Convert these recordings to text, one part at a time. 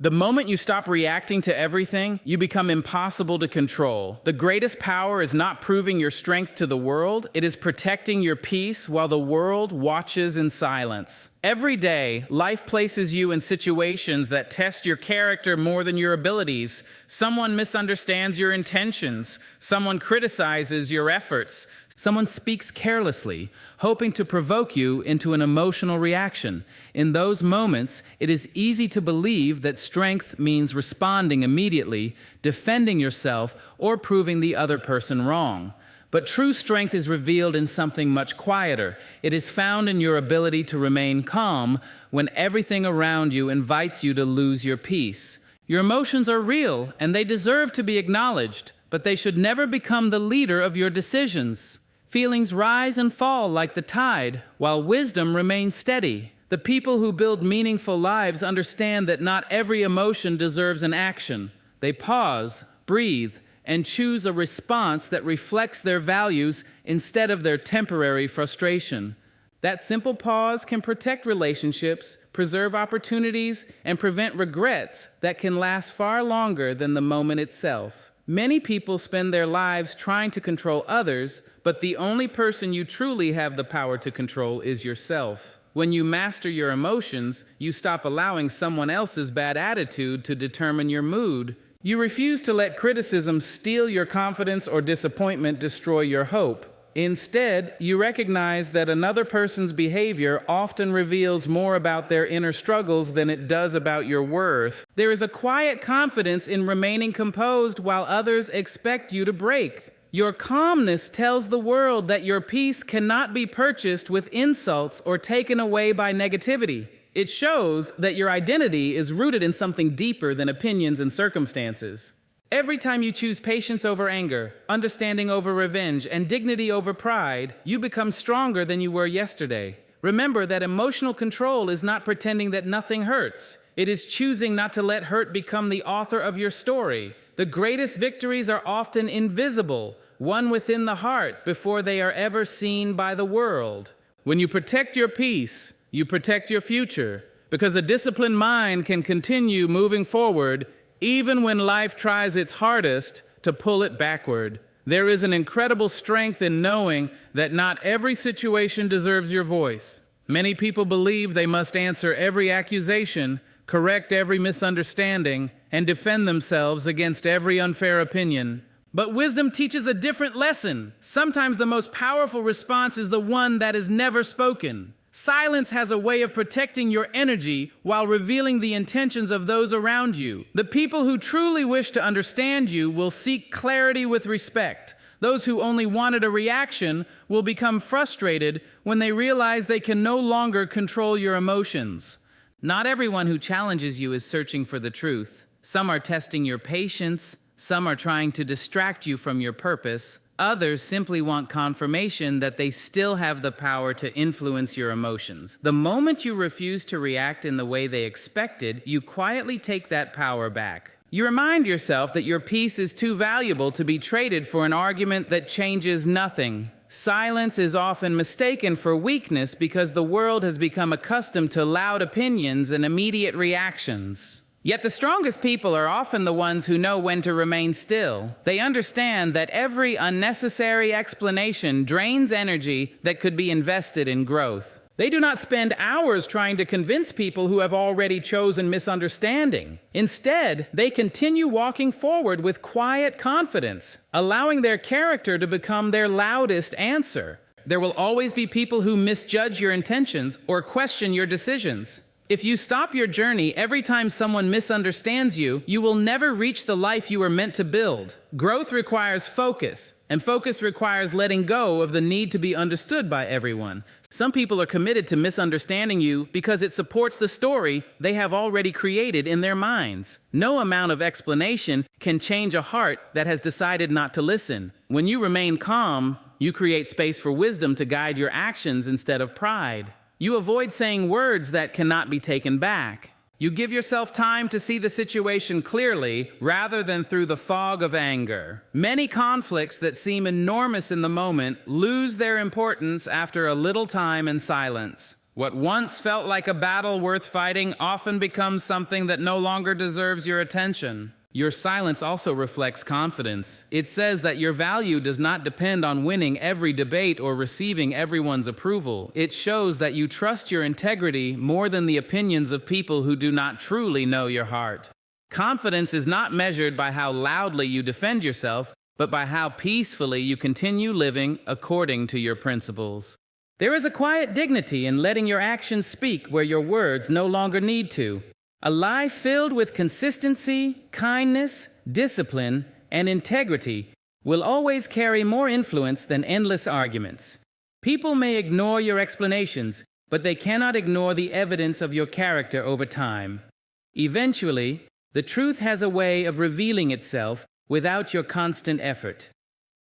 The moment you stop reacting to everything, you become impossible to control. The greatest power is not proving your strength to the world, it is protecting your peace while the world watches in silence. Every day, life places you in situations that test your character more than your abilities. Someone misunderstands your intentions. Someone criticizes your efforts. Someone speaks carelessly, hoping to provoke you into an emotional reaction. In those moments, it is easy to believe that strength means responding immediately, defending yourself, or proving the other person wrong. But true strength is revealed in something much quieter. It is found in your ability to remain calm when everything around you invites you to lose your peace. Your emotions are real, and they deserve to be acknowledged, but they should never become the leader of your decisions. Feelings rise and fall like the tide, while wisdom remains steady. The people who build meaningful lives understand that not every emotion deserves an action. They pause, breathe, and choose a response that reflects their values instead of their temporary frustration. That simple pause can protect relationships, preserve opportunities, and prevent regrets that can last far longer than the moment itself. Many people spend their lives trying to control others, but the only person you truly have the power to control is yourself. When you master your emotions, you stop allowing someone else's bad attitude to determine your mood. You refuse to let criticism steal your confidence or disappointment destroy your hope. Instead, you recognize that another person's behavior often reveals more about their inner struggles than it does about your worth. There is a quiet confidence in remaining composed while others expect you to break. Your calmness tells the world that your peace cannot be purchased with insults or taken away by negativity. It shows that your identity is rooted in something deeper than opinions and circumstances. Every time you choose patience over anger, understanding over revenge, and dignity over pride, you become stronger than you were yesterday. Remember that emotional control is not pretending that nothing hurts. It is choosing not to let hurt become the author of your story. The greatest victories are often invisible, won within the heart before they are ever seen by the world. When you protect your peace, you protect your future, because a disciplined mind can continue moving forward even when life tries its hardest to pull it backward. There is an incredible strength in knowing that not every situation deserves your voice. Many people believe they must answer every accusation, correct every misunderstanding, and defend themselves against every unfair opinion. But wisdom teaches a different lesson. Sometimes the most powerful response is the one that is never spoken. Silence has a way of protecting your energy while revealing the intentions of those around you. The people who truly wish to understand you will seek clarity with respect. Those who only wanted a reaction will become frustrated when they realize they can no longer control your emotions. Not everyone who challenges you is searching for the truth. Some are testing your patience. Some are trying to distract you from your purpose. Others simply want confirmation that they still have the power to influence your emotions. The moment you refuse to react in the way they expected, you quietly take that power back. You remind yourself that your peace is too valuable to be traded for an argument that changes nothing. Silence is often mistaken for weakness because the world has become accustomed to loud opinions and immediate reactions. Yet the strongest people are often the ones who know when to remain still. They understand that every unnecessary explanation drains energy that could be invested in growth. They do not spend hours trying to convince people who have already chosen misunderstanding. Instead, they continue walking forward with quiet confidence, allowing their character to become their loudest answer. There will always be people who misjudge your intentions or question your decisions. If you stop your journey every time someone misunderstands you, you will never reach the life you were meant to build. Growth requires focus, and focus requires letting go of the need to be understood by everyone. Some people are committed to misunderstanding you because it supports the story they have already created in their minds. No amount of explanation can change a heart that has decided not to listen. When you remain calm, you create space for wisdom to guide your actions instead of pride. You avoid saying words that cannot be taken back. You give yourself time to see the situation clearly rather than through the fog of anger. Many conflicts that seem enormous in the moment lose their importance after a little time and silence. What once felt like a battle worth fighting often becomes something that no longer deserves your attention. Your silence also reflects confidence. It says that your value does not depend on winning every debate or receiving everyone's approval. It shows that you trust your integrity more than the opinions of people who do not truly know your heart. Confidence is not measured by how loudly you defend yourself, but by how peacefully you continue living according to your principles. There is a quiet dignity in letting your actions speak where your words no longer need to. A life filled with consistency, kindness, discipline, and integrity will always carry more influence than endless arguments. People may ignore your explanations, but they cannot ignore the evidence of your character over time. Eventually, the truth has a way of revealing itself without your constant effort.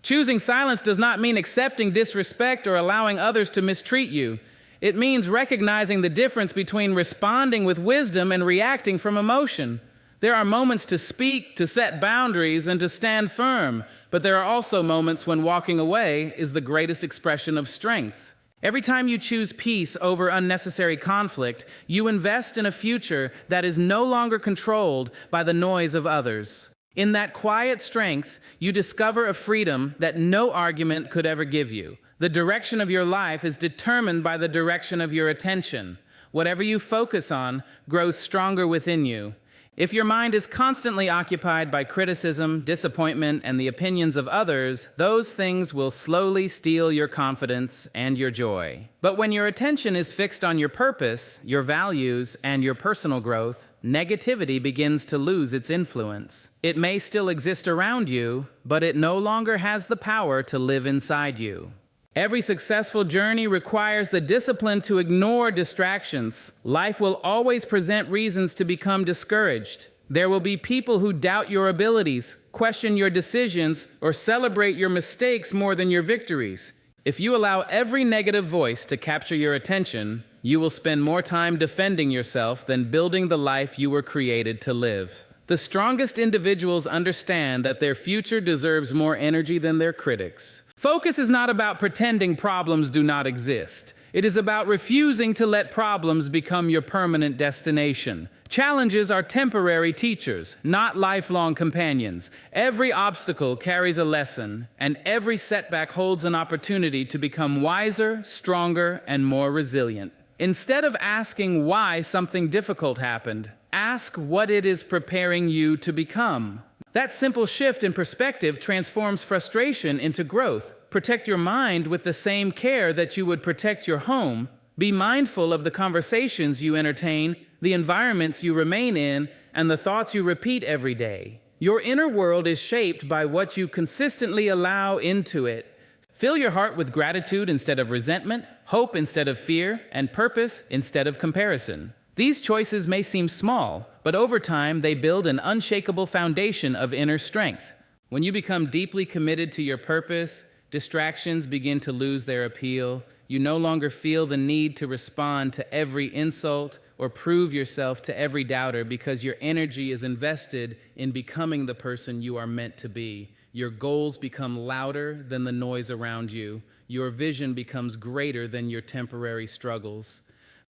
Choosing silence does not mean accepting disrespect or allowing others to mistreat you. It means recognizing the difference between responding with wisdom and reacting from emotion. There are moments to speak, to set boundaries, and to stand firm, but there are also moments when walking away is the greatest expression of strength. Every time you choose peace over unnecessary conflict, you invest in a future that is no longer controlled by the noise of others. In that quiet strength, you discover a freedom that no argument could ever give you. The direction of your life is determined by the direction of your attention. Whatever you focus on grows stronger within you. If your mind is constantly occupied by criticism, disappointment, and the opinions of others, those things will slowly steal your confidence and your joy. But when your attention is fixed on your purpose, your values, and your personal growth, negativity begins to lose its influence. It may still exist around you, but it no longer has the power to live inside you. Every successful journey requires the discipline to ignore distractions. Life will always present reasons to become discouraged. There will be people who doubt your abilities, question your decisions, or celebrate your mistakes more than your victories. If you allow every negative voice to capture your attention, you will spend more time defending yourself than building the life you were created to live. The strongest individuals understand that their future deserves more energy than their critics. Focus is not about pretending problems do not exist. It is about refusing to let problems become your permanent destination. Challenges are temporary teachers, not lifelong companions. Every obstacle carries a lesson, and every setback holds an opportunity to become wiser, stronger, and more resilient. Instead of asking why something difficult happened, ask what it is preparing you to become. That simple shift in perspective transforms frustration into growth. Protect your mind with the same care that you would protect your home. Be mindful of the conversations you entertain, the environments you remain in, and the thoughts you repeat every day. Your inner world is shaped by what you consistently allow into it. Fill your heart with gratitude instead of resentment, hope instead of fear, and purpose instead of comparison. These choices may seem small, but over time they build an unshakable foundation of inner strength. When you become deeply committed to your purpose, distractions begin to lose their appeal. You no longer feel the need to respond to every insult or prove yourself to every doubter because your energy is invested in becoming the person you are meant to be. Your goals become louder than the noise around you. Your vision becomes greater than your temporary struggles.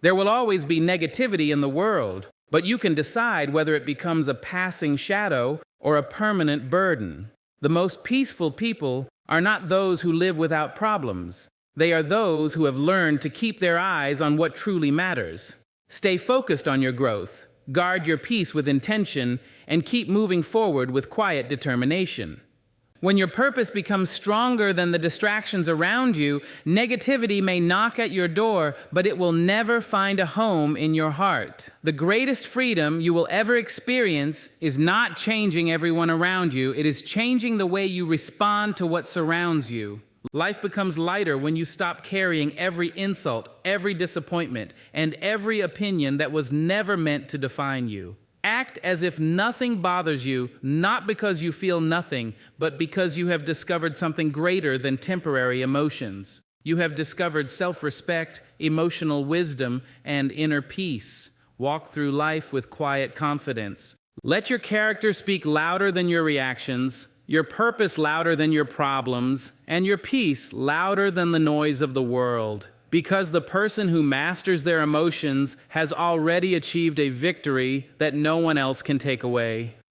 There will always be negativity in the world, but you can decide whether it becomes a passing shadow or a permanent burden. The most peaceful people are not those who live without problems. They are those who have learned to keep their eyes on what truly matters. Stay focused on your growth, guard your peace with intention, and keep moving forward with quiet determination. When your purpose becomes stronger than the distractions around you, negativity may knock at your door, but it will never find a home in your heart. The greatest freedom you will ever experience is not changing everyone around you. It is changing the way you respond to what surrounds you. Life becomes lighter when you stop carrying every insult, every disappointment, and every opinion that was never meant to define you. Act as if nothing bothers you, not because you feel nothing, but because you have discovered something greater than temporary emotions. You have discovered self-respect, emotional wisdom, and inner peace. Walk through life with quiet confidence. Let your character speak louder than your reactions, your purpose louder than your problems, and your peace louder than the noise of the world. because the person who masters their emotions has already achieved a victory that no one else can take away.